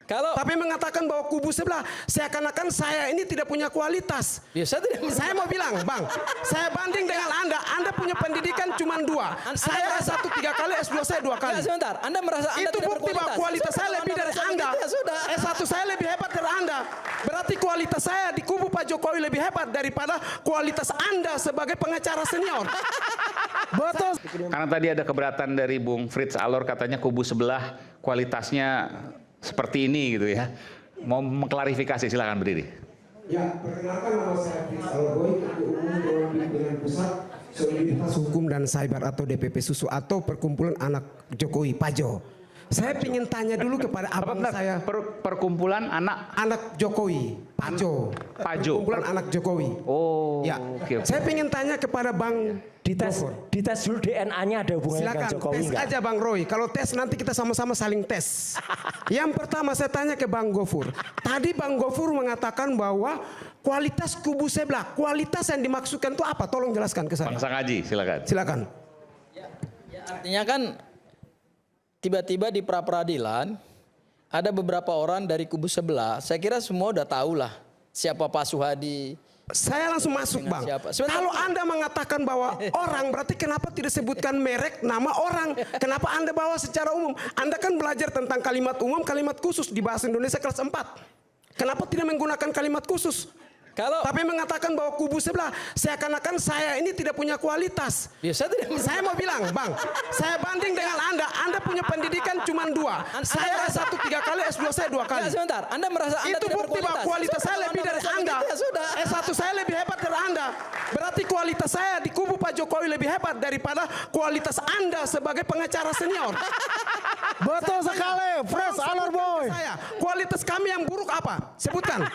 Tapi mengatakan bahwa kubu sebelah seakan-akan saya ini tidak punya kualitas. Ya, saya mau bilang, Bang, saya banding dengan Anda punya pendidikan cuma 2. Saya S1 3 kali, S2 saya 2 kali. Ya, sebentar, Anda merasa Anda itu tidak bukti bahwa kualitas saya lebih dari Anda. S1 saya lebih hebat dari Anda. Berarti kualitas saya di kubu Pak Jokowi lebih hebat daripada kualitas Anda sebagai pengacara senior. Betul. Karena tadi ada keberatan dari Bung Frits Alor, katanya kubu sebelah kualitasnya seperti ini gitu ya. Mau mengklarifikasi, silakan berdiri. Ya, perkenalkan nama saya Frits Alor, Ketua Umum Dewan Pimpinan Pusat Soliditas Hukum dan Cyber atau DPP Susu atau Perkumpulan Anak Jokowi Pajo. Saya ingin tanya dulu kepada abang saya. Perkumpulan anak Jokowi Pajo. Perkumpulan Anak Jokowi. Oh, ya. Okay. Saya ingin tanya kepada Bang. Dites dulu DNA-nya ada hubungannya dengan Jokowi. Silakan tes aja Bang Roy. Kalau tes nanti kita sama-sama saling tes. Yang pertama saya tanya ke Bang Gofur. Tadi Bang Gofur mengatakan bahwa kualitas kubu sebelah, kualitas yang dimaksudkan itu apa? Tolong jelaskan ke saya. Bang Sangaji, silakan. Silakan. Ya, artinya kan tiba-tiba di pra-peradilan ada beberapa orang dari kubu sebelah. Saya kira semua udah tahu lah siapa Pak Suhadi. Saya langsung masuk Bang. Kalau Anda mengatakan bahwa orang, berarti kenapa tidak sebutkan merek nama orang? Kenapa Anda bawa secara umum? Anda kan belajar tentang kalimat umum, kalimat khusus di bahasa Indonesia kelas 4. Kenapa tidak menggunakan kalimat khusus? Tapi mengatakan bahwa kubu sebelah seakan-akan saya ini tidak punya kualitas. Ya, saya mau bilang, Bang, saya banding dengan Anda punya pendidikan cuma 2. Saya S1 3 kali, S2 saya 2 kali. Ya, sebentar, Anda merasa Anda itu bukti bahwa kualitas saya lebih dari Anda. S1 saya lebih hebat dari Anda. Berarti kualitas saya di kubu Pak Jokowi lebih hebat daripada kualitas Anda sebagai pengacara senior. Betul sekali, Frits Alor Boy. Kualitas kami yang buruk apa? Sebutkan.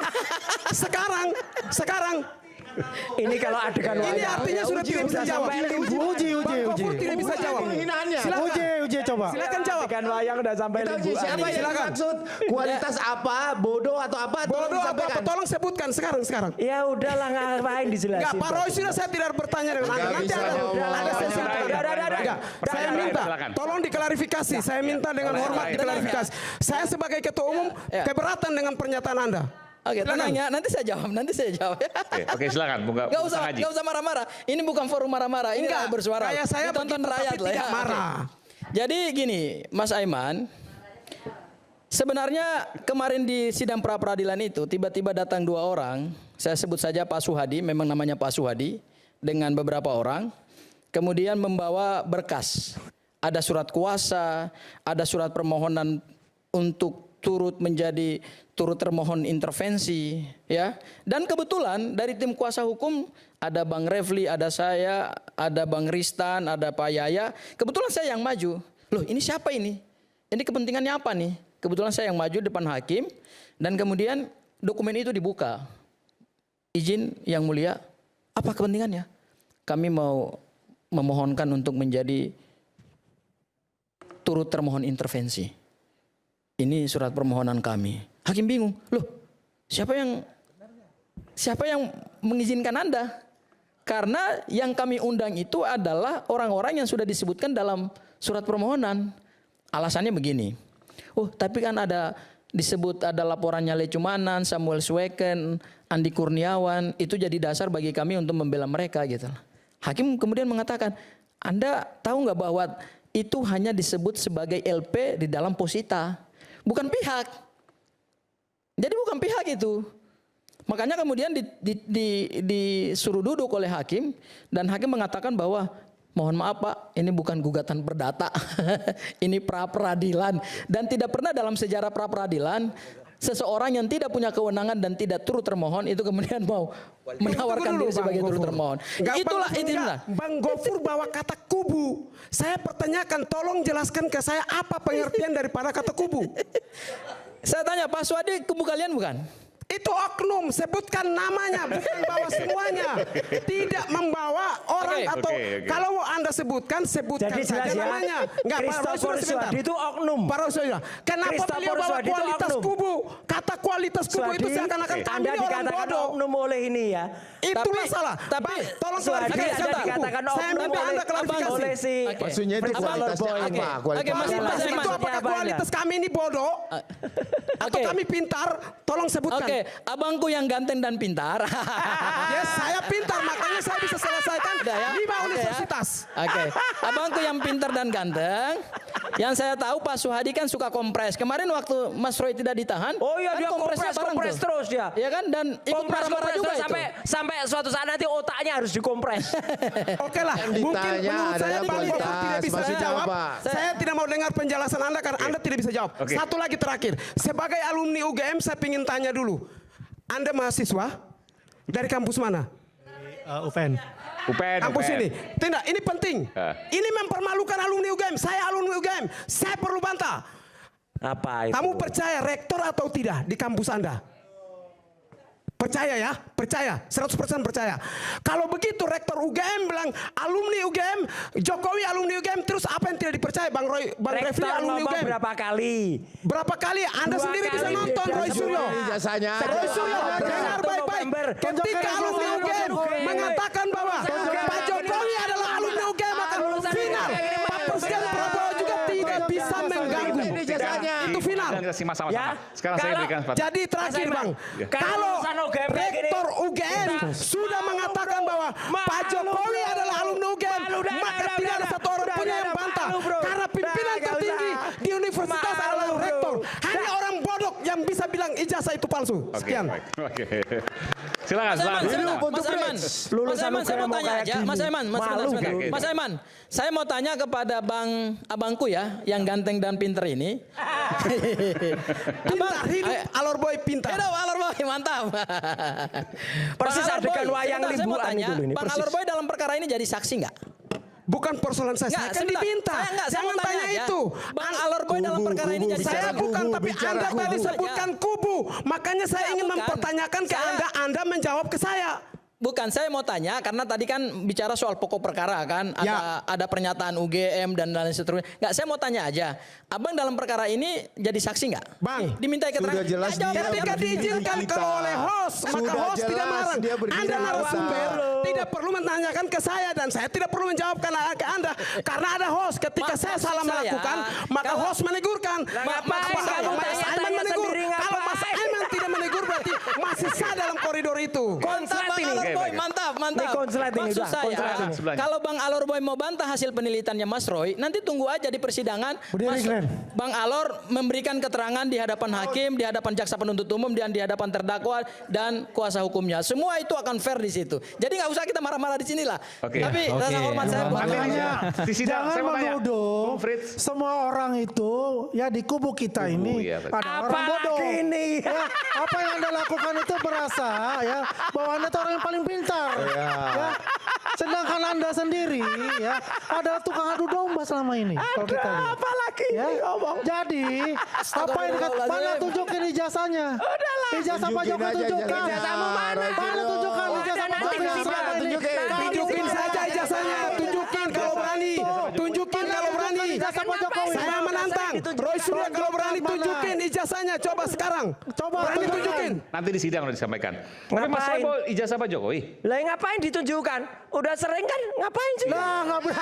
Sekarang ini kalau adegan ini artinya sudah tidak bisa jawab. Uji. Tidak bisa jawab. Uji coba. Silakan jawab. Adegan wayang udah sampai limbu. Siapa yang maksud kualitas apa? Bodoh atau apa? Bodoh atau apa? Tolong sebutkan sekarang. Ya udahlah, ngapain dijelasin. Enggak, Pak Roy sudah saya tidak bertanya dengan Anda. Nanti ada sesi. Saya minta tolong diklarifikasi. Saya minta dengan hormat diklarifikasi. Saya sebagai ketua umum keberatan dengan pernyataan Anda. Oke, tenang ya, nanti saya jawab. Oke, silakan. Nggak usah marah-marah. Ini bukan forum marah-marah. Ini enggak bersuara. Kayak saya tonton rakyat lah ya. Marah. Jadi gini, Mas Aiman. Sebenarnya kemarin di sidang pra peradilan itu tiba-tiba datang 2 orang. Saya sebut saja Pak Suhadi, memang namanya Pak Suhadi, dengan beberapa orang. Kemudian membawa berkas. Ada surat kuasa, ada surat permohonan untuk turut termohon intervensi, ya. Dan kebetulan dari tim kuasa hukum ada Bang Refli, ada saya, ada Bang Ristan, ada Pak Yaya. Kebetulan saya yang maju. Loh, ini siapa ini? Ini kepentingannya apa nih? Kebetulan saya yang maju depan hakim dan kemudian dokumen itu dibuka. Izin yang mulia, apa kepentingannya? Kami mau memohonkan untuk menjadi turut termohon intervensi. Ini surat permohonan kami. Hakim bingung. Loh, siapa yang mengizinkan Anda? Karena yang kami undang itu adalah orang-orang yang sudah disebutkan dalam surat permohonan. Alasannya begini. Oh, tapi kan disebut ada laporannya Lecumanan, Samuel Sweken, Andi Kurniawan. Itu jadi dasar bagi kami untuk membela mereka gitu. Hakim kemudian mengatakan, Anda tahu nggak bahwa itu hanya disebut sebagai LP di dalam posita. Bukan pihak. Jadi bukan pihak itu. Makanya kemudian disuruh duduk oleh hakim. Dan hakim mengatakan bahwa mohon maaf Pak, ini bukan gugatan perdata. Ini pra peradilan. Dan tidak pernah dalam sejarah pra peradilan seseorang yang tidak punya kewenangan dan tidak turut termohon itu kemudian mau menawarkan diri sebagai turut termohon. Itulah intinya. Bang Gofur bawa kata kubu. Saya pertanyakan, tolong jelaskan ke saya apa pengertian daripada kata kubu. Saya tanya, Pak Suhadi kubu kalian bukan? Itu oknum, sebutkan namanya, bukan bawa semuanya. Tidak membawa orang atau kalau Anda sebutkan saja namanya. Enggak, Pak Roy sudah sebentar. Itu oknum. Pak Roy sudah. Kenapa beliau bawa kualitas kubu? Kata kualitas kubu itu seakan-akan kami Anda ini orang dikatakan bodoh. oknum oleh ini ya. Itulah salah. tapi Bang, tolong Suhadi, klarifikasi. Anda dikatakan Saya oknum minta Anda oleh klarifikasi. si Maksudnya itu Fritz kualitasnya Alor Boy. apa? Oke, Mas Kualitas Mas itu Iman. apakah Apa Anda? kualitas kami ini bodoh? Atau Oke. kami pintar? Tolong sebutkan. Oke, abangku yang ganteng dan pintar. Yes, saya pintar, makanya saya bisa selesaikan Udah ya? 5 Oke ya. universitas. Oke, abangku yang pintar dan ganteng. Yang saya tahu Pak Suhadi kan suka kompres. Kemarin waktu Mas Roy tidak ditahan, Oh iya, kan dia kompresnya bareng kompres tuh. terus dia. Ya kan, dan ikut marah-marah juga itu. sampai suatu saat nanti otaknya harus dikompres. Oke lah, Yang mungkin ditanya menurut saya adalah Bang Gofar kualitas. tidak bisa Maksudnya jawab. apa? Saya tidak mau dengar penjelasan Anda karena Anda tidak bisa jawab. Oke. Satu lagi terakhir, sebagai alumni UGM saya ingin tanya dulu. Anda mahasiswa dari kampus mana? UPN. UPN. Kampus ini. Tidak, ini penting. Ini mempermalukan alumni UGM. Saya alumni UGM. Saya perlu bantah. Apa itu? Kamu percaya rektor atau tidak di kampus Anda? Percaya ya, percaya, 100% percaya. Kalau begitu rektor UGM bilang alumni UGM, Jokowi alumni UGM, terus apa yang tidak dipercaya Bang Roy, Bang Refli Rektor alumni ngomong UGM? berapa kali? Berapa kali? Anda 2 sendiri bisa kali nonton dia Roy Suryo. Ijazahnya Roy Suryo Ada. dengar 1 baik-baik. November. Ketika alumni UGM mengatakan bahwa Pak Jokowi adalah alumni UGM akan final, Pak Presiden Prabowo juga tidak bisa mengganggu. ijazahnya. Itu final. Dan kita simak sama-sama. Ya. Sekarang saya Kalau- berikan kesempatan. Jadi terakhir Mas Bang, Aiman, kalau kalau urusan UGM kayak gini, rektor UGM sudah mengatakan bahwa Pak Jokowi adalah alumni UGM, maka tidak ada satu orang pun yang bantah. Karena pimpinan tertinggi di universitas adalah rektor. Hanya orang bodoh yang bisa bilang ijazah itu palsu. Oke, Sekian. baik. Oke. Silakan, silakan. Mas Aiman, Lulusan saya mau UGM tanya kayak aja, gini. Mas Aiman, Malu, sebentar. gitu. Mas Aiman, saya mau tanya kepada abangku ya, yang ganteng dan pinter ini. Pintar, hidup Alor Boy pintar. Hidup Alor Boy, mantap. Persis Bang Alor adegan Boy, wayang sebentar, saya mau limbuan tanya, itu loh ini, Bang persis. Alor Boy dalam perkara ini jadi saksi nggak? Bukan persoalan saya Nggak, kan sebentar. dipinta. Saya nggak, saya Jangan mau tanya aja. itu. Bang Alor Boy dalam perkara ini jadi Saya saksi. bukan, tapi bicara Anda tadi kubu. sebutkan kubu. Makanya saya Nggak, ingin bukan. mempertanyakan ke Saya- Anda menjawab ke saya. Bukan, saya mau tanya karena tadi kan bicara soal pokok perkara kan, ada pernyataan UGM dan lain seterusnya. Nggak, saya mau tanya aja, abang dalam perkara ini jadi saksi nggak? Bang, Dimintai keterangan. sudah jelas Nggak, jawab dia aja. Ketika diizinkan kita. kalau oleh host, maka Sudah host tidak jelas marah. dia berdiri Anda di narasumber atas. tidak perlu menanyakan ke saya dan saya tidak perlu menjawabkan ke Anda karena ada host. Ketika saya Maksud salah saya, maka kalau- host menegurkan. ngapain Mas kamu Aiman tanya menegur. sendiri, Kalau Mas ngapain? Aiman tidak menegur berarti masih sah dalam koridor itu. Mantap Bang ini. Alor Oke, Boy, baik. mantap, mantap. Ini konsleting Maksud udah, saya, konsleting. Sebelahnya. kalau Bang Alor Boy mau bantah hasil penelitiannya Mas Roy, nanti tunggu aja di persidangan. Berdiri, Glenn. Bang Alor memberikan keterangan di hadapan hakim, di hadapan jaksa penuntut umum, dan di hadapan terdakwa dan kuasa hukumnya. Semua itu akan fair di situ. Jadi nggak usah kita marah-marah di sini lah. Oke. Tapi rasa hormat saya buat Makanya Di sidang, jangan saya mau tanya. menuduh Bung Fritz. semua orang itu ya di kubu kita ini iya, betul. ada orang Apalagi bodoh. ini. Ya, apa yang Anda lakukan itu berasa ya bahwa Anda itu orang yang paling pintar. Ya. Sedangkan Anda sendiri ya adalah tukang adu domba selama ini. Kalau kita lihat. Apalagi Ya. ini ngomong. Jadi apa yang mana tunjukin ijazahnya? Ijazah Pak Tunjukin Jokowi aja tunjukkan. ijazahnya. Mana tunjukkan ijazah Pak nanti Jokowi di selama sidang. ini? Tunjukin saja ijazahnya, tunjukin kalau berani. Tunjukin kalau berani. Ijazah Pak Jokowi. Saya menantang. Roy Suryo kalau berani tunjukin ijazahnya. Coba sekarang. Coba Berani tunjukkan. tunjukin. Nanti di sidang udah disampaikan. Tapi Mas Ngapain? Roy ijazah Pak Jokowi. Lah ngapain ditunjukkan? Udah sering kan? Ngapain sih? Nah, nggak berani.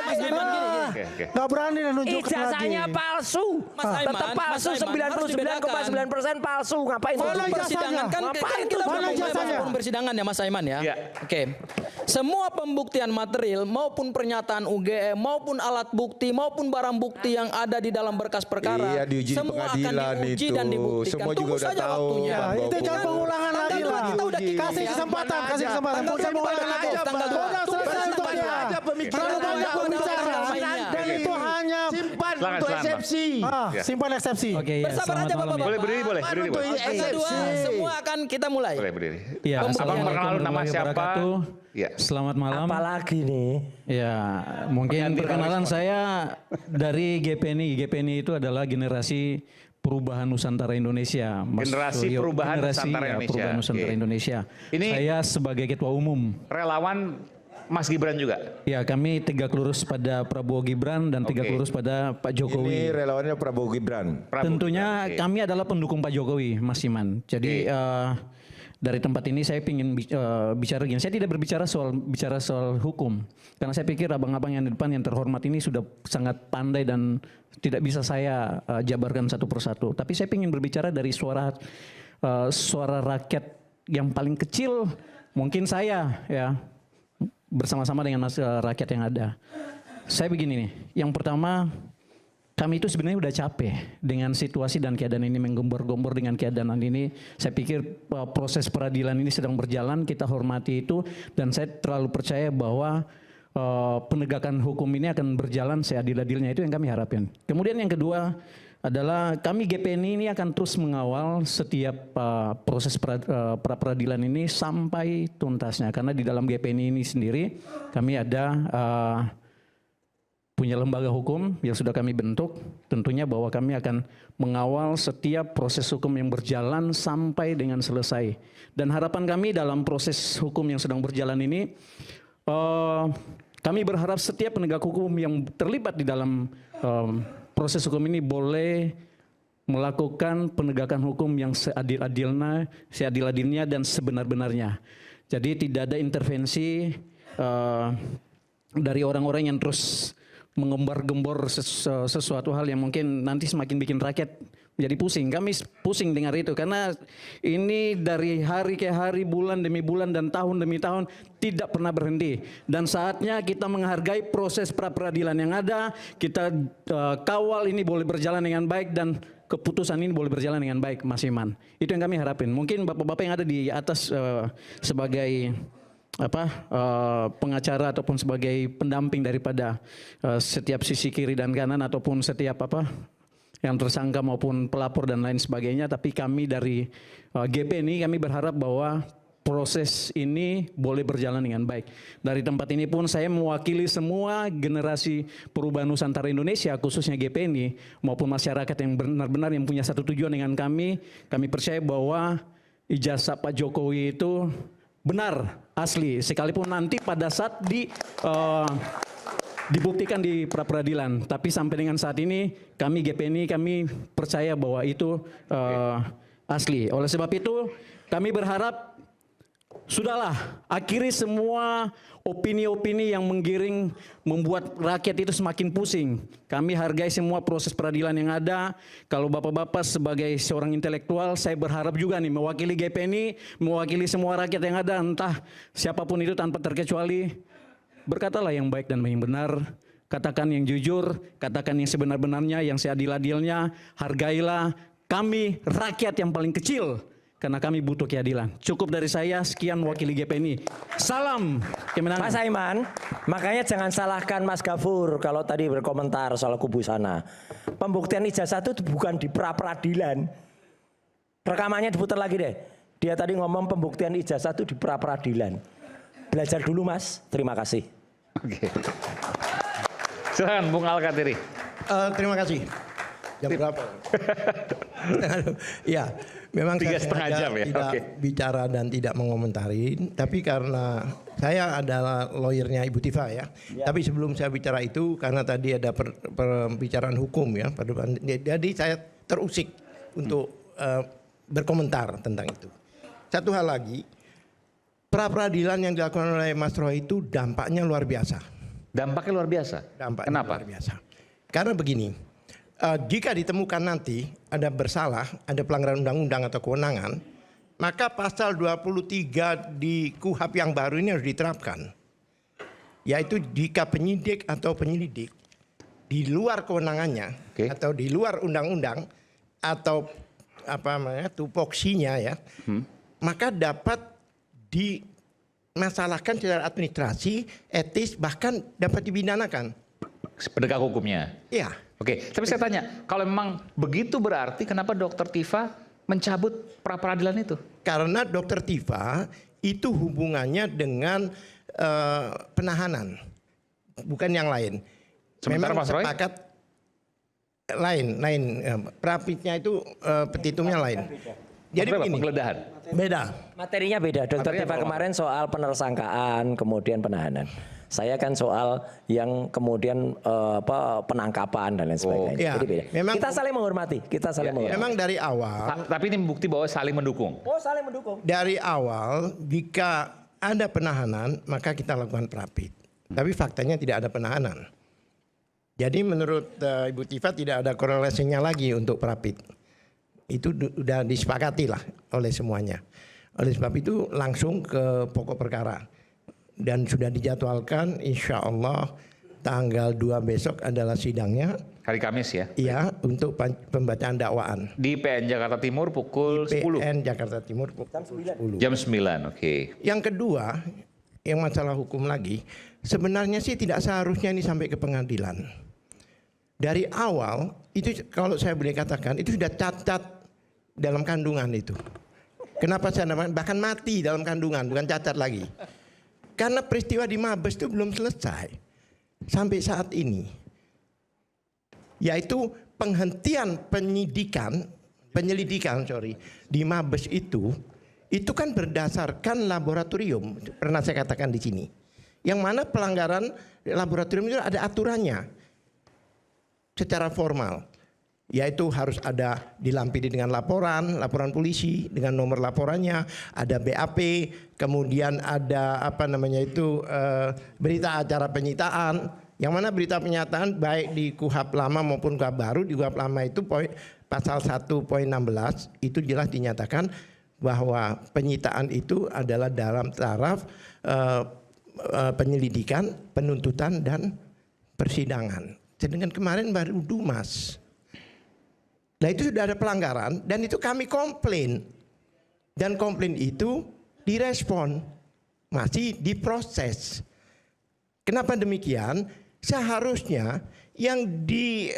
Mas Aiman gini. Oke, oke. Nggak berani nunjukin lagi. Ijazahnya palsu. Mas Aiman, Tetap palsu, Mas Aiman, harus 99,9% palsu. Ngapain Mana Forum tunjukin? persidangan kan, Ngapain kan kita tuh? Mana belum ijazahnya? forum persidangan ya Mas Aiman ya. Iya. Oke. Semua pembuktian material maupun pernyataan UGM maupun alat bukti maupun barang bukti yang ada di dalam berkas perkara Iya, diuji di semua akan pengadilan diuji itu. dan dibuktikan. Semua juga Tunggu udah saja tahu, waktunya. Bang Itu Bobo. jangan pengulangan Tanggal lagi 2 lah. kita udah kick off Kasih ya. kesempatan, kasih Tanggal kesempatan. dua Jangan kita pengulangan udah lagi. kick off, tanggal dua. Udah Tunggu selesai tanggal untuk dua. dia. aja pemikiran Terlalu Anda. banyak Udah berbicara. tanggal mainnya. Dan itu hanya Simpan Silakan, untuk silakan, Bang. eksepsi. simpan eksepsi. Oke, ya, Bersabar selamat aja malam. Bapak-bapak. Boleh berdiri, boleh. Simpan Berdiri, untuk boleh. Tanggal 2 eksepsi. semua akan kita mulai. Boleh berdiri. Ya, Abang assalamualaikum perkenalan nama warahmatullahi siapa? wabarakatuh. Ya. Selamat malam. Apalagi nih? Ya, mungkin Pengganti perkenalan Rawis, saya dari GPNI. GPNI itu adalah generasi Perubahan Nusantara Indonesia. Mas Generasi Suryo. Perubahan Nusantara ya, Indonesia. Perubahan Nusantara Oke. Indonesia. Ini- saya sebagai ketua umum. Relawan Mas Gibran juga? Ya, kami tegak lurus pada Prabowo Gibran dan tegak lurus pada Pak Jokowi. Ini relawannya Prabowo Gibran. Tentunya kami adalah pendukung Pak Jokowi, Mas Iman. Jadi dari tempat ini saya ingin bicara gini. Saya tidak bicara soal hukum, karena saya pikir abang-abang yang di depan yang terhormat ini sudah sangat pandai dan tidak bisa saya jabarkan satu persatu. Tapi saya ingin berbicara dari suara rakyat yang paling kecil, mungkin saya ya. Bersama-sama dengan rakyat yang ada. Saya begini nih, yang pertama kami itu sebenarnya udah capek dengan situasi dan keadaan ini, menggembor-gembor dengan keadaan ini. Saya pikir proses peradilan ini sedang berjalan, kita hormati itu, dan saya terlalu percaya bahwa penegakan hukum ini akan berjalan seadil-adilnya, itu yang kami harapkan. Kemudian yang kedua adalah kami GPNI ini akan terus mengawal setiap proses pra-peradilan ini sampai tuntasnya, karena di dalam GPNI ini sendiri kami ada punya lembaga hukum yang sudah kami bentuk, tentunya bahwa kami akan mengawal setiap proses hukum yang berjalan sampai dengan selesai. Dan harapan kami dalam proses hukum yang sedang berjalan ini, kami berharap setiap penegak hukum yang terlibat di dalam proses hukum ini boleh melakukan penegakan hukum yang seadil-adilnya dan sebenar-benarnya. Jadi tidak ada intervensi dari orang-orang yang terus mengembar-gembor sesuatu hal yang mungkin nanti semakin bikin rakyat menjadi pusing. Kami pusing dengar itu, karena ini dari hari ke hari, bulan demi bulan, dan tahun demi tahun tidak pernah berhenti. Dan saatnya kita menghargai proses pra-peradilan yang ada, kita kawal ini boleh berjalan dengan baik, dan keputusan ini boleh berjalan dengan baik, Mas Iman. Itu yang kami harapin. Mungkin bapak-bapak yang ada di atas sebagai pengacara ataupun sebagai pendamping daripada setiap sisi kiri dan kanan, ataupun setiap yang tersangka maupun pelapor dan lain sebagainya. Tapi kami dari GPNI kami berharap bahwa proses ini boleh berjalan dengan baik. Dari tempat ini pun saya mewakili semua generasi perubahan Nusantara Indonesia, khususnya GPNI maupun masyarakat yang benar-benar yang punya satu tujuan dengan kami. Kami percaya bahwa ijazah Pak Jokowi itu benar, asli, sekalipun nanti pada saat dibuktikan di pra-peradilan. Tapi sampai dengan saat ini kami GPNI kami percaya bahwa itu asli. Oleh sebab itu kami berharap sudahlah, akhiri semua opini-opini yang menggiring membuat rakyat itu semakin pusing. Kami hargai semua proses peradilan yang ada. Kalau bapak-bapak sebagai seorang intelektual, saya berharap juga nih mewakili GPNI, mewakili semua rakyat yang ada, entah siapapun itu tanpa terkecuali, berkatalah yang baik dan yang benar, katakan yang jujur, katakan yang sebenar-benarnya, yang seadil-adilnya, hargailah kami rakyat yang paling kecil, karena kami butuh keadilan. Cukup dari saya, sekian wakili GPNI. Salam kemenangan. Mas Aiman, makanya jangan salahkan Mas Gafur kalau tadi berkomentar soal kubu sana. Pembuktian ijazah itu bukan di pra-peradilan. Rekamannya diputar lagi deh. Dia tadi ngomong pembuktian ijazah itu di pra-peradilan. Belajar dulu Mas, terima kasih. Oke. Silakan Bung Al-Katiri. Terima kasih. Jam berapa? Ya, memang 3,5 jam ya. Tidak bicara dan tidak mengomentari. Tapi karena saya adalah lawyernya Ibu Tifa ya. Tapi sebelum saya bicara itu, karena tadi ada pembicaraan hukum ya. Jadi saya terusik untuk berkomentar tentang itu. Satu hal lagi. Pra-peradilan yang dilakukan oleh Mas Roy itu dampaknya luar biasa. Dampaknya luar biasa? Dampaknya Kenapa? luar biasa. Karena begini, jika ditemukan nanti ada bersalah, ada pelanggaran undang-undang atau kewenangan, maka pasal 23 di KUHP yang baru ini harus diterapkan. Yaitu jika penyidik atau penyelidik di luar kewenangannya atau di luar undang-undang atau tupoksinya ya, maka dapat dimasalahkan secara administrasi, etis, bahkan dapat dipidanakan. Penegak hukumnya? Iya. Oke, tapi saya tanya, kalau memang begitu berarti kenapa Dr. Tifa mencabut pra-peradilan itu? Karena Dr. Tifa itu hubungannya dengan penahanan, bukan yang lain. Sementara memang Mas Roy? Sepakat lain. Prapitnya itu petitumnya lain. Jadi begini. Penggeledahan. Beda. Materinya beda. Dokter Tifa kemarin soal penersangkaan, kemudian penahanan. Saya kan soal yang kemudian penangkapan dan lain sebagainya. Iya. Jadi beda. Memang, kita saling menghormati. Kita saling menghormati. Memang dari awal. Tapi ini bukti bahwa saling mendukung. Oh, saling mendukung. Dari awal jika ada penahanan maka kita lakukan prapit. Tapi faktanya tidak ada penahanan. Jadi menurut Ibu Tifa tidak ada korelasinya lagi untuk prapit. Itu sudah disepakati lah oleh semuanya. Oleh sebab itu langsung ke pokok perkara. Dan sudah dijadwalkan insya Allah tanggal 2 besok adalah sidangnya. Hari Kamis ya? Iya, untuk pembacaan dakwaan. Di PN Jakarta Timur pukul 10. PN Jakarta Timur pukul 10. Jam 9, oke. Yang kedua, yang masalah hukum lagi, sebenarnya sih tidak seharusnya ini sampai ke pengadilan. Dari awal, itu kalau saya boleh katakan, itu sudah cacat dalam kandungan itu. Kenapa saya namakan? Bahkan mati dalam kandungan, bukan cacat lagi. Karena peristiwa di Mabes itu belum selesai sampai saat ini. Yaitu penghentian penyelidikan di Mabes itu kan berdasarkan laboratorium. Pernah saya katakan di sini. Yang mana pelanggaran laboratorium itu ada aturannya secara formal. Yaitu harus ada dilampiri dengan laporan polisi dengan nomor laporannya, ada BAP, kemudian ada berita acara penyitaan. Yang mana berita penyitaan baik di KUHP lama maupun KUHP baru. Di KUHP lama itu pasal 1.16 itu jelas dinyatakan bahwa penyitaan itu adalah dalam taraf penyelidikan, penuntutan dan persidangan. Sedangkan kemarin baru Dumas. Nah itu sudah ada pelanggaran dan itu kami komplain. Dan komplain itu direspon. Masih diproses. Kenapa demikian? Seharusnya yang di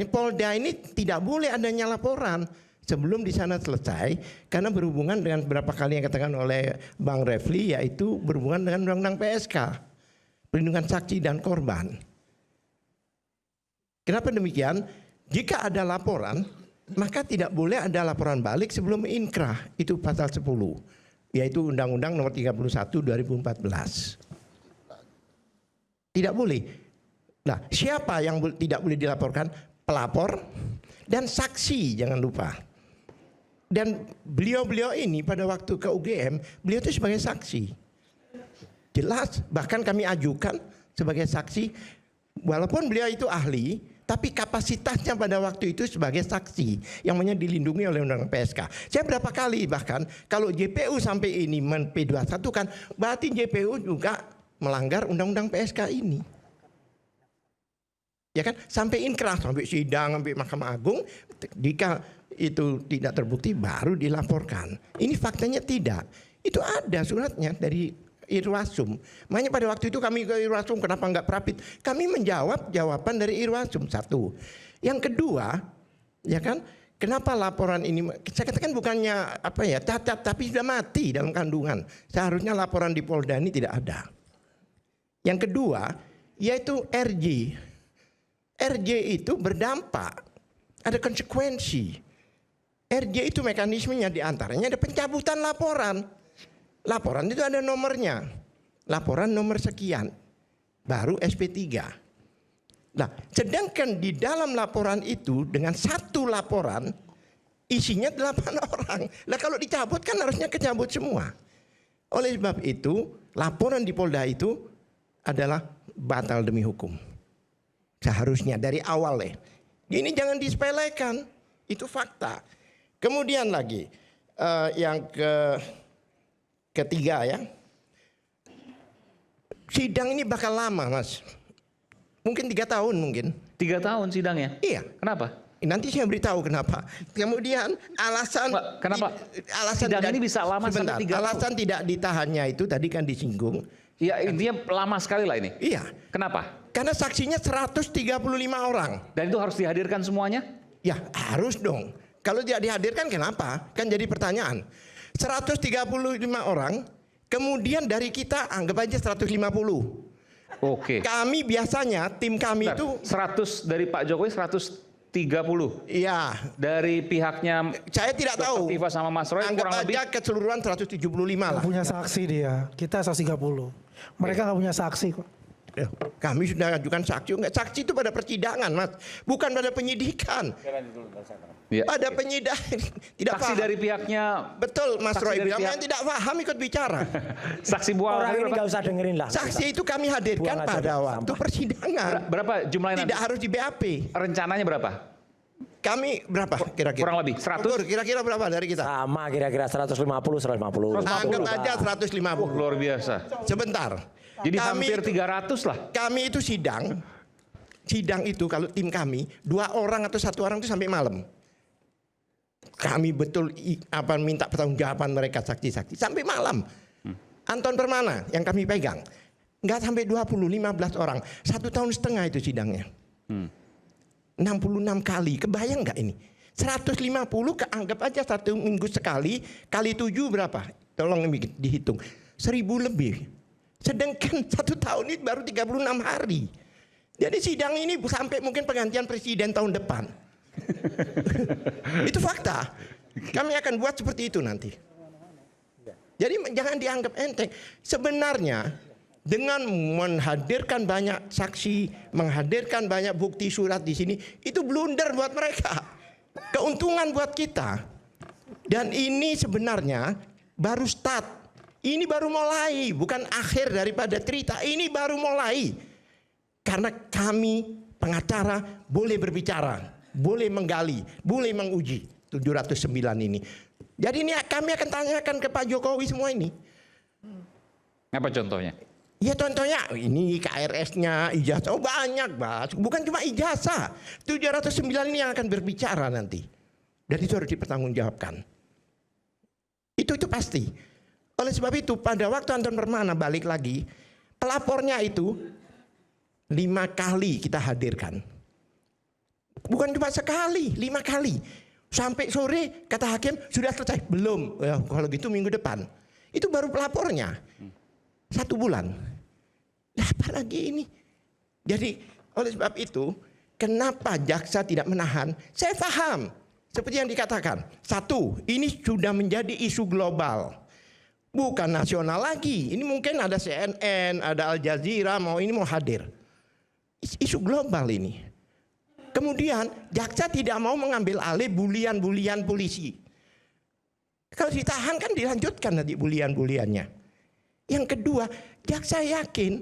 Polda ini tidak boleh adanya laporan sebelum di sana selesai karena berhubungan dengan beberapa kali yang katakan oleh Bang Refli yaitu berhubungan dengan undang-undang PSK. Perlindungan saksi dan korban. Kenapa demikian? Jika ada laporan, maka tidak boleh ada laporan balik sebelum inkrah. Itu pasal 10, yaitu Undang-Undang Nomor 31 2014. Tidak boleh. Nah, siapa yang tidak boleh dilaporkan? Pelapor dan saksi, jangan lupa. Dan beliau-beliau ini pada waktu ke UGM, beliau itu sebagai saksi. Jelas, bahkan kami ajukan sebagai saksi, walaupun beliau itu ahli, tapi kapasitasnya pada waktu itu sebagai saksi yang dilindungi oleh Undang-Undang PSK. Saya berapa kali bahkan kalau JPU sampai ini P21 kan berarti JPU juga melanggar Undang-Undang PSK ini. Ya kan? Sampai inkrah, sampai sidang, sampai Mahkamah Agung, jika itu tidak terbukti baru dilaporkan. Ini faktanya tidak. Itu ada suratnya dari Irwasum. Makanya pada waktu itu kami ke Irwasum, kenapa enggak prapit? Kami menjawab jawaban dari Irwasum, satu. Yang kedua, ya kan, kenapa laporan ini? Saya katakan bukannya cacat, tapi sudah mati dalam kandungan. Seharusnya laporan di Polda ini tidak ada. Yang kedua, yaitu RJ. RJ itu berdampak, ada konsekuensi. RJ itu mekanismenya diantaranya ada pencabutan laporan. Laporan itu ada nomornya. Laporan nomor sekian. Baru SP3. Nah, sedangkan di dalam laporan itu dengan satu laporan isinya 8 orang. Nah, kalau dicabut kan harusnya kecabut semua. Oleh sebab itu, laporan di Polda itu adalah batal demi hukum. Seharusnya dari awal ya. Ini jangan disepelekan. Itu fakta. Kemudian lagi yang ketiga ya, sidang ini bakal lama Mas, mungkin 3 tahun mungkin. 3 tahun sidangnya? Iya. Kenapa? Nanti saya beritahu kenapa. Kemudian alasan kenapa alasan sidang ini bisa lama sebentar, sampai 3 tahun? Alasan tidak ditahannya itu tadi kan disinggung. Ya intinya lama sekali lah ini. Iya. Kenapa? Karena saksinya 135 orang. Dan itu harus dihadirkan semuanya? Ya harus dong. Kalau tidak dihadirkan kenapa? Kan jadi pertanyaan. 135 orang, kemudian dari kita anggap aja 150. Oke. Kami biasanya, tim kami itu 100 dari Pak Jokowi, 135 30. Iya. Dari pihaknya Saya tidak tahu. Tifa sama Mas Roy Anggap kurang lebih aja keseluruhan 175 lah. Nggak punya saksi dia. Kita 130. Mereka nggak punya saksi kok. Kami sudah ajukan saksi. Enggak, saksi itu pada persidangan, Mas. Bukan pada penyidikan. Ya. Pada penyidikan. Tidak saksi paham. dari pihaknya. Betul, Mas Saksi Roy dari bilang pihak- yang tidak paham ikut bicara. Saksi Bu Orang Al-Khatiri ini berapa? nggak usah dengerin lah. Saksi itu kami hadirkan Buang aja, pada sampah. waktu persidangan. Berapa jumlahnya nanti? Tidak harus di BAP. Rencananya berapa? Kami berapa kira-kira? Kurang lebih 100. Ukur, kira-kira berapa dari kita? Sama kira-kira 150, 150. Anggap aja 150. Luar biasa. Sebentar. Jadi hampir 300 lah. Kami itu sidang. Sidang itu kalau tim kami 2 orang atau 1 orang itu sampai malam. Kami betul minta pertanggungjawaban mereka saksi-saksi sampai malam. Anton Permana yang kami pegang. Enggak sampai 20, 15 orang. 1,5 tahun itu sidangnya. 66 kali. Kebayang enggak ini? 150 keanggap aja 1 minggu sekali. Kali 7 berapa? Tolong dihitung. 1.000 lebih. Sedangkan 1 tahun ini baru 36 hari. Jadi sidang ini sampai mungkin penggantian presiden tahun depan. Itu fakta. Kami akan buat seperti itu nanti. Jadi jangan dianggap enteng. Sebenarnya dengan menghadirkan banyak saksi, menghadirkan banyak bukti surat di sini, itu blunder buat mereka. Keuntungan buat kita. Dan ini sebenarnya baru start. Ini baru mulai, bukan akhir daripada cerita. Ini baru mulai. Karena kami pengacara boleh berbicara, boleh menggali, boleh menguji 709 ini. Jadi ini kami akan tanyakan ke Pak Jokowi semua ini. Apa contohnya? Ya contohnya ini KRS-nya, ijazah, oh banyak Mas. Bukan cuma ijazah. 709 ini yang akan berbicara nanti. Dan itu harus dipertanggungjawabkan. Itu pasti. Oleh sebab itu pada waktu Anton Permana balik lagi, pelapornya itu 5 kali kita hadirkan. Bukan cuma sekali, 5 kali. Sampai sore kata hakim sudah selesai. Belum, ya, kalau gitu minggu depan. Itu baru pelapornya. 1 bulan. Nah, apalagi ini. Jadi oleh sebab itu, kenapa jaksa tidak menahan? Saya paham. Seperti yang dikatakan. 1, ini sudah menjadi isu global. Bukan nasional lagi. Ini mungkin ada CNN, ada Al Jazeera mau hadir. Isu global ini. Kemudian jaksa tidak mau mengambil alih bulian-bulian polisi. Kalau ditahan kan dilanjutkan nanti bulian-buliannya. Yang kedua, jaksa yakin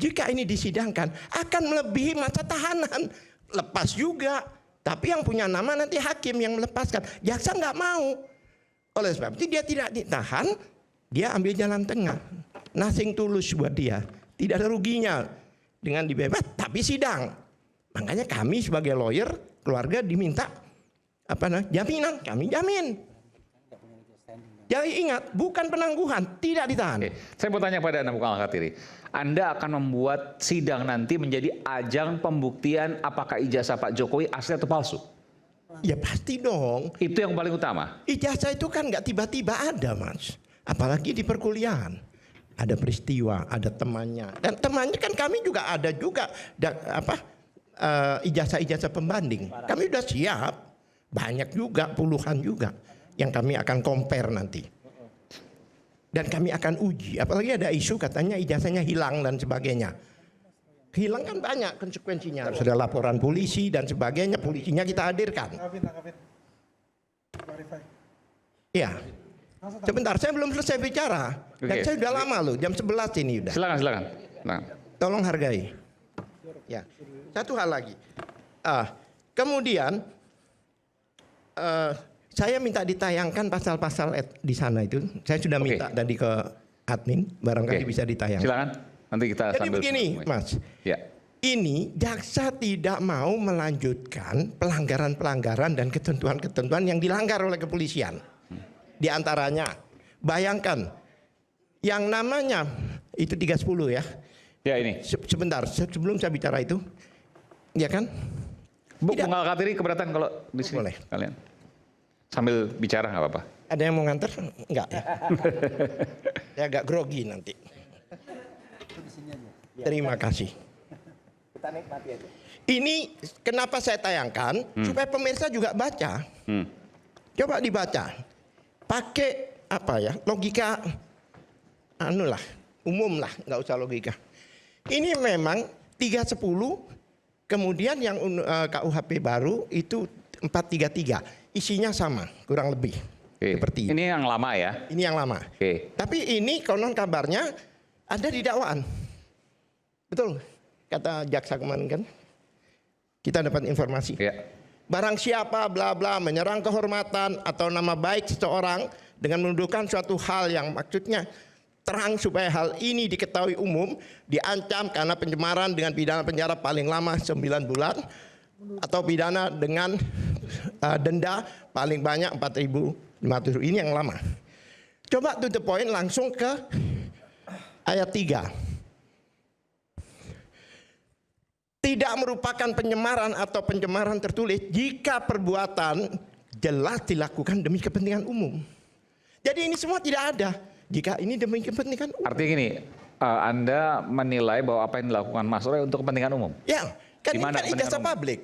jika ini disidangkan akan melebihi masa tahanan. Lepas juga. Tapi yang punya nama nanti hakim yang melepaskan. Jaksa nggak mau. Oleh sebab itu dia tidak ditahan. Dia ambil jalan tengah. Nothing tulus buat dia. Tidak ada ruginya dengan dibebas, tapi sidang. Makanya kami sebagai lawyer, keluarga diminta jaminan. Kami jamin. Jadi ingat, bukan penangguhan, tidak ditahan. Oke. Saya mau tanya pada Anda, Bu Al-Khatiri. Anda akan membuat sidang nanti menjadi ajang pembuktian apakah ijazah Pak Jokowi asli atau palsu? Ya pasti dong. Itu yang paling utama. Ijazah itu kan nggak tiba-tiba ada, Mas. Apalagi di perkuliahan. Ada peristiwa, ada temannya. Dan temannya kan kami juga ada juga ijazah-ijazah pembanding. Kami sudah siap. Banyak juga, puluhan juga yang kami akan compare nanti. Dan kami akan uji. Apalagi ada isu katanya ijazahnya hilang dan sebagainya. Hilang kan banyak konsekuensinya. Harus ada laporan polisi dan sebagainya. Polisinya kita hadirkan. Iya. Sebentar, saya belum selesai bicara. Dan saya sudah lama loh, jam 11 ini udah. Silakan. Nah. Tolong hargai. Ya. Satu hal lagi. Kemudian saya minta ditayangkan pasal-pasal di sana itu. Saya sudah minta tadi ke admin, barangkali bisa ditayangkan. Silakan. Nanti kita Jadi sambil begini, Mas. Ya. Ini jaksa tidak mau melanjutkan pelanggaran-pelanggaran dan ketentuan-ketentuan yang dilanggar oleh kepolisian. Di antaranya, bayangkan yang namanya itu 310 ya. Ya ini. Sebentar, sebelum saya bicara itu, ya kan? Bu Al-Khatiri keberatan kalau di sini? Boleh. Kalian sambil bicara nggak apa-apa. Ada yang mau nganter? Enggak ya. Saya agak grogi nanti. Terima kasih. Kita nikmati aja. Ini kenapa saya tayangkan supaya pemirsa juga baca. Coba dibaca. Pakai apa ya? Logika anulah, umum lah, nggak usah logika. Ini memang 310, kemudian yang KUHP baru itu 433. Isinya sama, kurang lebih. Seperti ini yang lama ya? Ini yang lama. Tapi ini konon kabarnya ada di dakwaan. Betul, kata jaksa kemarin kan. Kita dapat informasi. Barang siapa bla bla menyerang kehormatan atau nama baik seseorang dengan menuduhkan suatu hal yang maksudnya terang supaya hal ini diketahui umum, diancam karena pencemaran dengan pidana penjara paling lama 9 bulan atau pidana dengan denda paling banyak 4.500. Ini yang lama. Coba to the point langsung ke ayat 3. Tidak merupakan penyemaran atau pencemaran tertulis jika perbuatan jelas dilakukan demi kepentingan umum. Jadi ini semua tidak ada jika ini demi kepentingan umum. Artinya gini, Anda menilai bahwa apa yang dilakukan Mas Roy untuk kepentingan umum? Ya, kan ini kan ijazah umum? publik.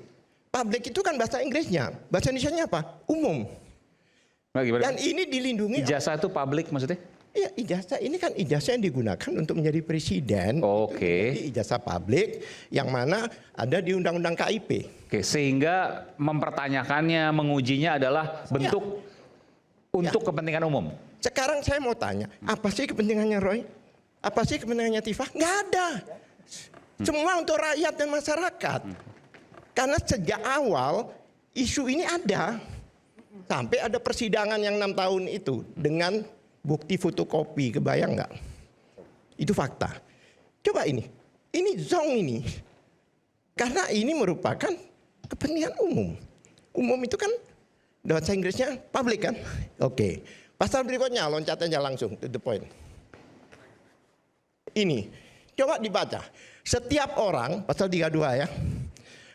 Publik itu kan bahasa Inggrisnya. Bahasa Indonesianya apa? Umum. Nah, dan ini dilindungi. Ijazah itu publik maksudnya? Iya, ijazah ini kan ijazah yang digunakan untuk menjadi presiden. Jadi ijazah publik yang mana ada di Undang-Undang KIP. Sehingga mempertanyakannya, mengujinya adalah bentuk untuk kepentingan umum. Sekarang saya mau tanya, apa sih kepentingannya Roy? Apa sih kepentingannya Tifa? Nggak ada. Semua untuk rakyat dan masyarakat. Karena sejak awal isu ini ada. Sampai ada persidangan yang 6 tahun itu dengan bukti fotokopi, kebayang nggak? Itu fakta. Coba ini zong ini. Karena ini merupakan kepentingan umum. Umum itu kan bahasa Inggrisnya public kan? Oke. Pasal berikutnya loncat aja langsung to the point. Ini, coba dibaca. Setiap orang, pasal 32 ya,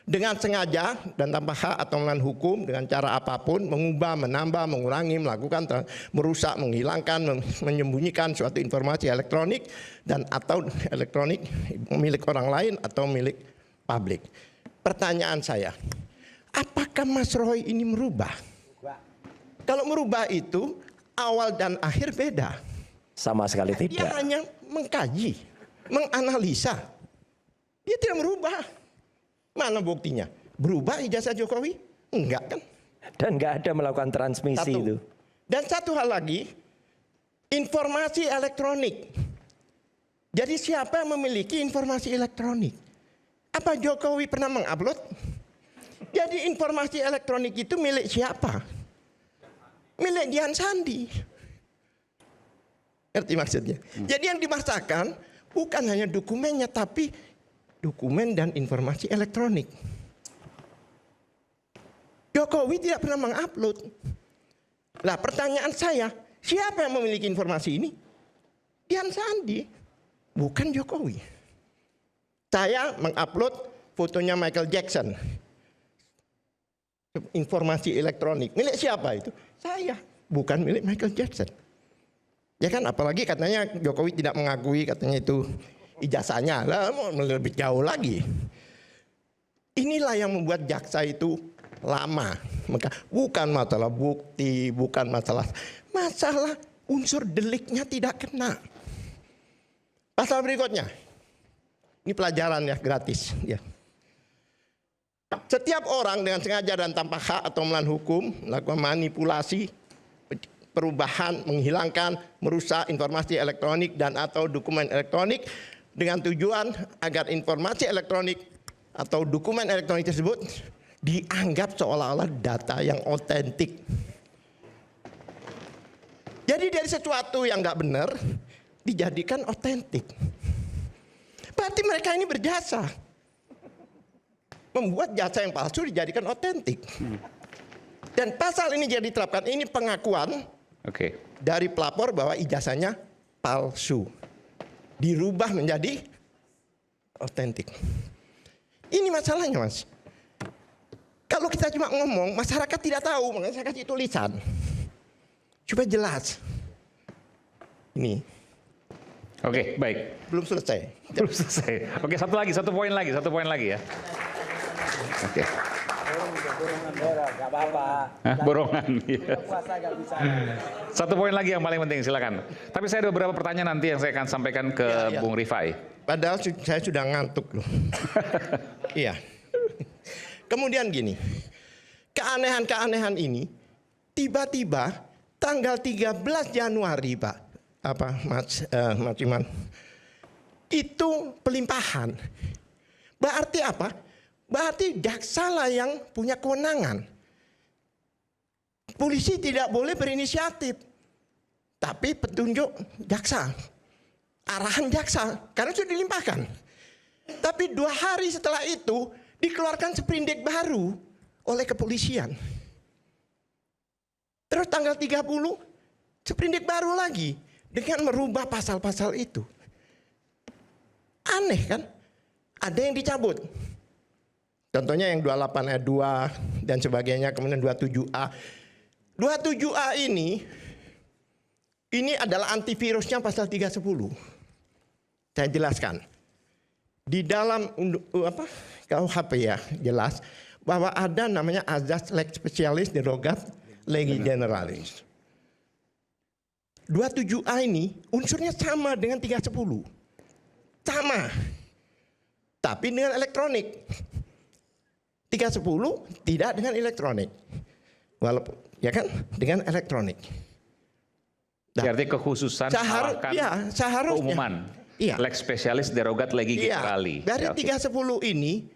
dengan sengaja dan tanpa hak atau melawan hukum dengan cara apapun mengubah, menambah, mengurangi, melakukan, merusak, menghilangkan, menyembunyikan suatu informasi elektronik dan atau elektronik milik orang lain atau milik publik. Pertanyaan saya, apakah Mas Roy ini merubah? Kalau merubah itu awal dan akhir beda. Sama sekali tidak. Dia hanya mengkaji, menganalisa. Dia tidak merubah. Mana buktinya? Berubah ijazah Jokowi? Enggak kan? Dan enggak ada melakukan transmisi itu. Dan satu hal lagi, informasi elektronik. Jadi siapa yang memiliki informasi elektronik? Apa Jokowi pernah mengupload? Jadi informasi elektronik itu milik siapa? Milik Dian Sandi. Ngerti maksudnya? Jadi yang dimasakan bukan hanya dokumennya, tapi dokumen dan informasi elektronik. Jokowi tidak pernah mengupload. Lah pertanyaan saya, siapa yang memiliki informasi ini? Dian Sandi, bukan Jokowi. Saya mengupload fotonya Michael Jackson. Informasi elektronik. Milik siapa itu? Saya, bukan milik Michael Jackson. Ya kan, apalagi katanya Jokowi tidak mengakui katanya itu ijazahnya. Lah mau lebih jauh lagi. Inilah yang membuat jaksa itu lama. Bukan masalah bukti, bukan masalah unsur deliknya tidak kena. Pasal berikutnya. Ini pelajaran ya, gratis ya. Setiap orang dengan sengaja dan tanpa hak atau melawan hukum melakukan manipulasi, perubahan, menghilangkan, merusak informasi elektronik dan atau dokumen elektronik dengan tujuan agar informasi elektronik atau dokumen elektronik tersebut dianggap seolah-olah data yang otentik. Jadi dari sesuatu yang nggak benar dijadikan otentik. Berarti mereka ini berjasa. Membuat jasa yang palsu dijadikan otentik. Dan pasal ini jadi diterapkan, ini pengakuan dari pelapor bahwa ijazahnya palsu. Dirubah menjadi otentik. Ini masalahnya, Mas. Kalau kita cuma ngomong, masyarakat tidak tahu, makanya saya kasih tulisan. Supaya jelas. Ini. Oke, baik. Belum selesai. Belum selesai. Oke, satu poin lagi ya. Oke. Gak apa-apa. Hah, borongan. Iya. Puasa gak bisa. Satu poin lagi yang paling penting, silakan. Tapi saya ada beberapa pertanyaan nanti yang saya akan sampaikan ke Bung Rifai. Padahal saya sudah ngantuk loh. Iya. Kemudian gini, keanehan-keanehan ini tiba-tiba tanggal 13 Januari Pak, Mas Iman, itu pelimpahan. Berarti apa? Berarti jaksa lah yang punya kewenangan. Polisi tidak boleh berinisiatif, tapi petunjuk jaksa, arahan jaksa, karena sudah dilimpahkan. Tapi 2 hari setelah itu dikeluarkan sprindik baru oleh kepolisian. Terus tanggal 30 sprindik baru lagi dengan merubah pasal-pasal itu. Aneh kan? Ada yang dicabut. Contohnya yang 28 ayat 2 dan sebagainya, kemudian 27A. 27A ini adalah antivirusnya pasal 310. Saya jelaskan. Di dalam KUHP ya jelas bahwa ada namanya azas lex specialis derogat legi generalis. 27A ini unsurnya sama dengan 310. Sama. Tapi dengan elektronik. 310 tidak dengan elektronik. Walaupun ya kan dengan elektronik. Nah, berarti kekhususan seharusnya keumuman. Iya. Lex specialis derogat legi generali. Dari 310 ini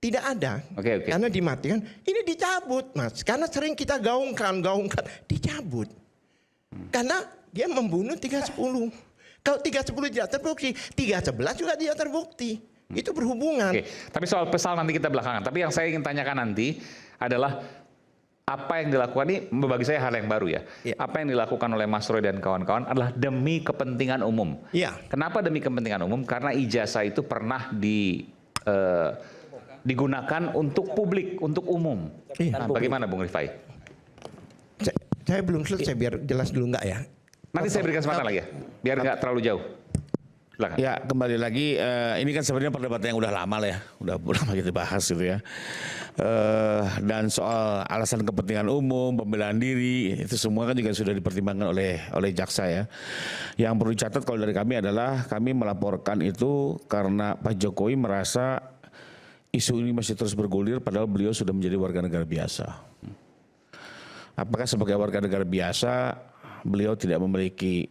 tidak ada. Karena dimatikan. Ini dicabut, Mas. Karena sering kita gaungkan, dicabut. Karena dia membunuh 310. Kalau 310 tidak terbukti, 311 juga tidak terbukti. Itu berhubungan. Tapi soal pasal nanti kita belakangan. Tapi yang saya ingin tanyakan nanti adalah apa yang dilakukan ini bagi saya hal yang baru ya. Apa yang dilakukan oleh Mas Roy dan kawan-kawan adalah demi kepentingan umum. Kenapa demi kepentingan umum? Karena ijazah itu pernah digunakan untuk publik, untuk umum. Nah, bagaimana Bung Rifai? Saya belum selesai, biar jelas dulu enggak ya. Nanti saya berikan kesempatan lagi ya, biar nggak terlalu jauh. Silakan. Ya, kembali lagi, ini kan sebenarnya perdebatan yang udah lama lah ya, udah lama kita bahas gitu ya. Dan soal alasan kepentingan umum, pembelaan diri, itu semua kan juga sudah dipertimbangkan oleh jaksa ya. Yang perlu dicatat kalau dari kami adalah kami melaporkan itu karena Pak Jokowi merasa isu ini masih terus bergulir padahal beliau sudah menjadi warga negara biasa. Apakah sebagai warga negara biasa beliau tidak memiliki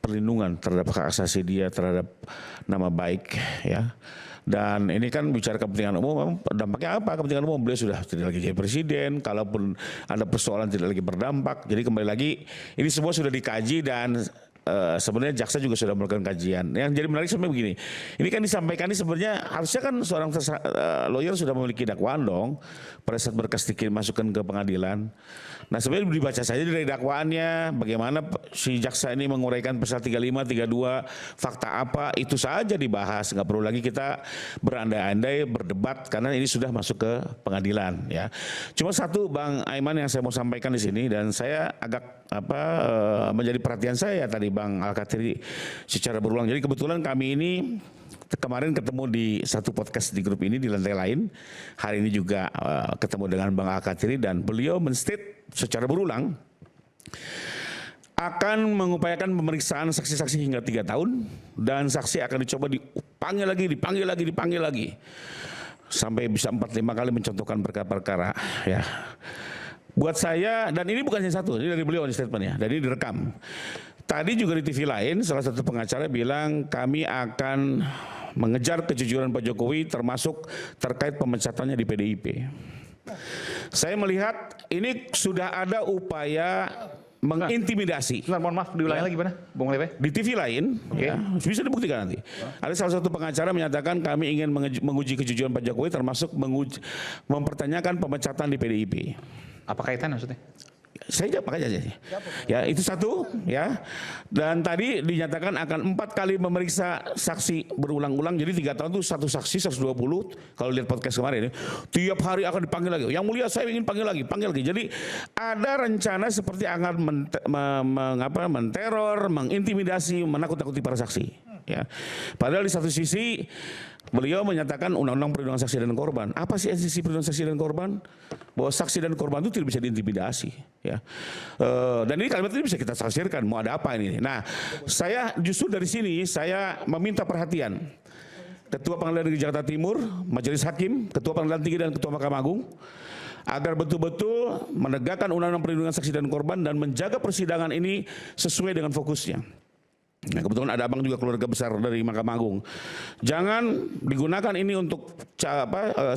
perlindungan terhadap hak asasi dia, terhadap nama baik ya. Dan ini kan bicara kepentingan umum, dampaknya apa kepentingan umum? Beliau sudah tidak lagi jadi presiden, kalaupun ada persoalan tidak lagi berdampak. Jadi kembali lagi ini semua sudah dikaji dan sebenarnya jaksa juga sudah melakukan kajian. Yang jadi menarik sebenarnya begini, ini kan disampaikan ini sebenarnya harusnya kan seorang lawyer sudah memiliki dakwaan dong pada saat berkas dimasukkan ke pengadilan. Nah sebenarnya dibaca saja dari dakwaannya, bagaimana si jaksa ini menguraikan pasal 35, 32, fakta apa, itu saja dibahas, nggak perlu lagi kita berandai-andai berdebat karena ini sudah masuk ke pengadilan ya. Cuma satu Bang Aiman yang saya mau sampaikan di sini dan saya agak menjadi perhatian saya tadi Bang Al-Kathiri secara berulang. Jadi kebetulan kami ini kemarin ketemu di satu podcast di grup ini di lantai lain. Hari ini juga ketemu dengan Bang Al-Kathiri dan beliau men-state secara berulang akan mengupayakan pemeriksaan saksi-saksi hingga 3 tahun dan saksi akan dicoba dipanggil lagi sampai bisa 4-5 kali mencontohkan perkara-perkara ya. Buat saya, dan ini bukan yang satu, ini dari beliau statementnya, dan ini direkam. Tadi juga di TV lain, salah satu pengacara bilang kami akan mengejar kejujuran Pak Jokowi termasuk terkait pemecatannya di PDIP. Saya melihat ini sudah ada upaya mengintimidasi. Mohon maaf, diulangi lagi mana, Bung Lepe? Di TV lain, ya, bisa dibuktikan nanti. Ada salah satu pengacara menyatakan kami ingin menguji kejujuran Pak Jokowi termasuk mempertanyakan pemecatan di PDIP. Apa kaitan maksudnya? Saya jawab aja. Ya itu satu ya. Dan tadi dinyatakan akan 4 kali memeriksa saksi berulang-ulang. Jadi 3 tahun itu satu saksi 120. Kalau lihat podcast kemarin, tiap hari akan dipanggil lagi. Yang mulia saya ingin panggil lagi. Jadi ada rencana seperti akan menteror, mengintimidasi, menakut-nakuti para saksi. Ya. Padahal di satu sisi beliau menyatakan undang-undang perlindungan saksi dan korban. Apa sih esensi perlindungan saksi dan korban? Bahwa saksi dan korban itu tidak bisa diintimidasi. Ya. Dan ini kalimat ini bisa kita tafsirkan. Mau ada apa ini? Nah, saya justru dari sini saya meminta perhatian Ketua Pengadilan Negeri Jakarta Timur, Majelis Hakim, Ketua Pengadilan Tinggi dan Ketua Mahkamah Agung agar betul-betul menegakkan undang-undang perlindungan saksi dan korban dan menjaga persidangan ini sesuai dengan fokusnya. Nah, kebetulan ada abang juga keluarga besar dari Mahkamah Agung. Jangan digunakan ini untuk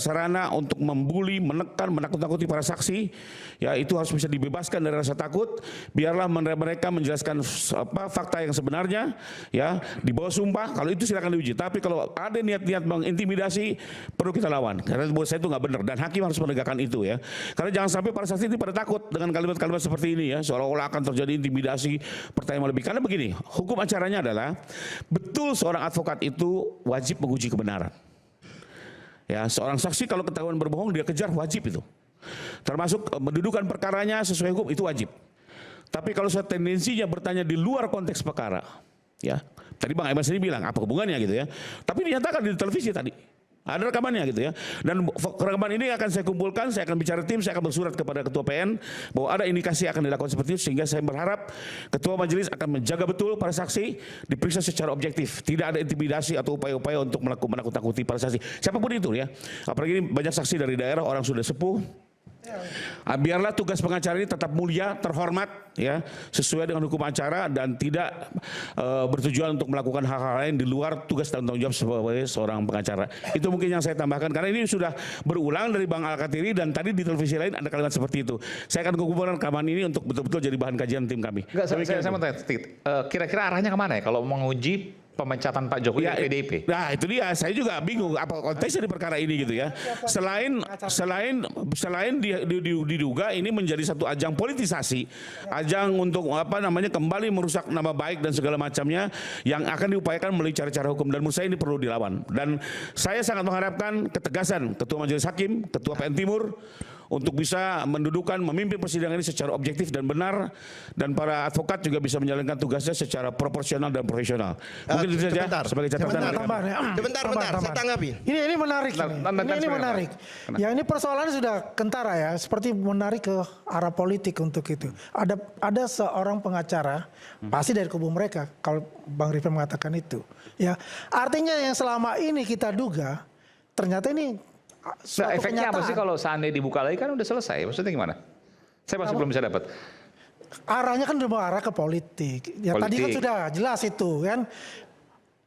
sarana untuk membuli, menekan, menakut-nakuti para saksi. Ya, itu harus bisa dibebaskan dari rasa takut. Biarlah mereka menjelaskan fakta yang sebenarnya, ya, di bawah sumpah. Kalau itu silakan diuji. Tapi kalau ada niat-niat mengintimidasi, perlu kita lawan. Karena buat saya itu nggak benar dan hakim harus menegakkan itu, ya. Karena jangan sampai para saksi ini pada takut dengan kalimat-kalimat seperti ini, ya, seolah-olah akan terjadi intimidasi, pertanyaan lebih. Karena begini, hukum acaranya adalah betul seorang advokat itu wajib menguji kebenaran. Ya, seorang saksi kalau ketahuan berbohong dia kejar, wajib itu. Termasuk mendudukan perkaranya sesuai hukum itu wajib. Tapi kalau saya tendensinya bertanya di luar konteks perkara, ya. Tadi Bang Aiman sendiri bilang apa hubungannya gitu, ya. Tapi dinyatakan di televisi tadi. Ada rekamannya gitu, ya. Dan rekaman ini akan saya kumpulkan, saya akan bicara tim, saya akan bersurat kepada Ketua PN bahwa ada indikasi akan dilakukan seperti itu, sehingga saya berharap Ketua Majelis akan menjaga betul para saksi diperiksa secara objektif. Tidak ada intimidasi atau upaya-upaya untuk menakut-nakuti para saksi. Siapapun itu, ya. Apalagi ini banyak saksi dari daerah, orang sudah sepuh. Biarlah tugas pengacara ini tetap mulia, terhormat, ya, sesuai dengan hukum acara dan tidak bertujuan untuk melakukan hal-hal lain di luar tugas dan tanggung jawab sebagai seorang pengacara. Itu mungkin yang saya tambahkan karena ini sudah berulang dari Bang Al-Katiri dan tadi di televisi lain ada kalimat seperti itu. Saya akan kumpulkan rekaman ini untuk betul-betul jadi bahan kajian tim kami. Saya mau tanya, kira-kira arahnya kemana ya kalau menguji pemecatan Pak Jokowi dari PDIP? Nah, itu dia. Saya juga bingung apa konteksnya di perkara ini gitu, ya. Selain diduga ini menjadi satu ajang politisasi, ajang untuk kembali merusak nama baik dan segala macamnya yang akan diupayakan melalui cara-cara hukum dan menurut saya ini perlu dilawan. Dan saya sangat mengharapkan ketegasan Ketua Majelis Hakim, Ketua PN Timur untuk bisa mendudukan, memimpin persidangan ini secara objektif dan benar, dan para advokat juga bisa menjalankan tugasnya secara proporsional dan profesional. Mungkin itu saja sebagai catatan. Sebentar, saya tanggapi. Ini menarik. Ini menarik. Ya, ini persoalannya sudah kentara, ya, seperti menarik ke arah politik untuk itu. Ada seorang pengacara, pasti dari kubu mereka, kalau Bang Rifai mengatakan itu. Ya, artinya yang selama ini kita duga, ternyata ini Nah, efeknya apa sih kalau seandainya dibuka lagi kan udah selesai? Maksudnya gimana? Saya masih belum bisa dapat. Arahnya kan udah arah ke politik. Ya politik. Tadi kan sudah jelas itu kan.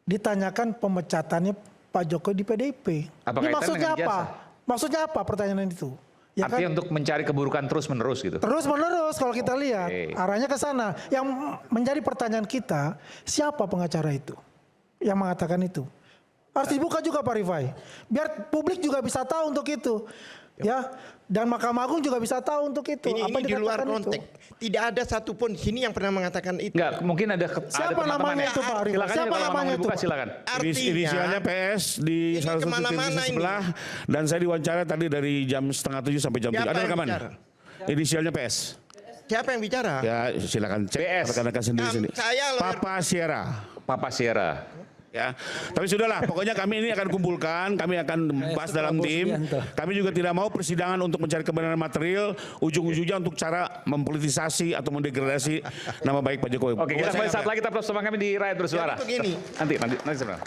Ditanyakan pemecatannya Pak Jokowi di PDIP. Ini maksudnya apa? Maksudnya apa pertanyaan itu? Ya artinya kan? Untuk mencari keburukan terus-menerus gitu? Terus-menerus kalau kita lihat. Arahnya ke sana. Yang menjadi pertanyaan kita, siapa pengacara itu? Yang mengatakan itu? Harus dibuka juga Pak Rifai, biar publik juga bisa tahu untuk itu, ya, dan Mahkamah Agung juga bisa tahu untuk itu. Ini di luar konteks, tidak ada satupun sini yang pernah mengatakan itu. Enggak, mungkin ada. Siapa namanya itu Pak Rifai? Siapa namanya itu? Silakan. Inisialnya PS di salah satu TV sebelah, dan saya diwawancara tadi dari jam 6:30 sampai jam 3. Ada rekaman. Inisialnya PS. Siapa yang bicara? Ya, silakan cek rekan-rekan sendiri. Papa Sierra. Ya, tapi sudahlah. Pokoknya kami ini akan kumpulkan, kami akan bahas dalam tim. Kami juga tidak mau persidangan untuk mencari kebenaran material, ujung-ujungnya untuk cara mempolitisasi atau mendegradasi nama baik Pak Jokowi. Oke, kita kembali saat lagi, kita bersama kami di Rakyat Bersuara. Nanti sebentar.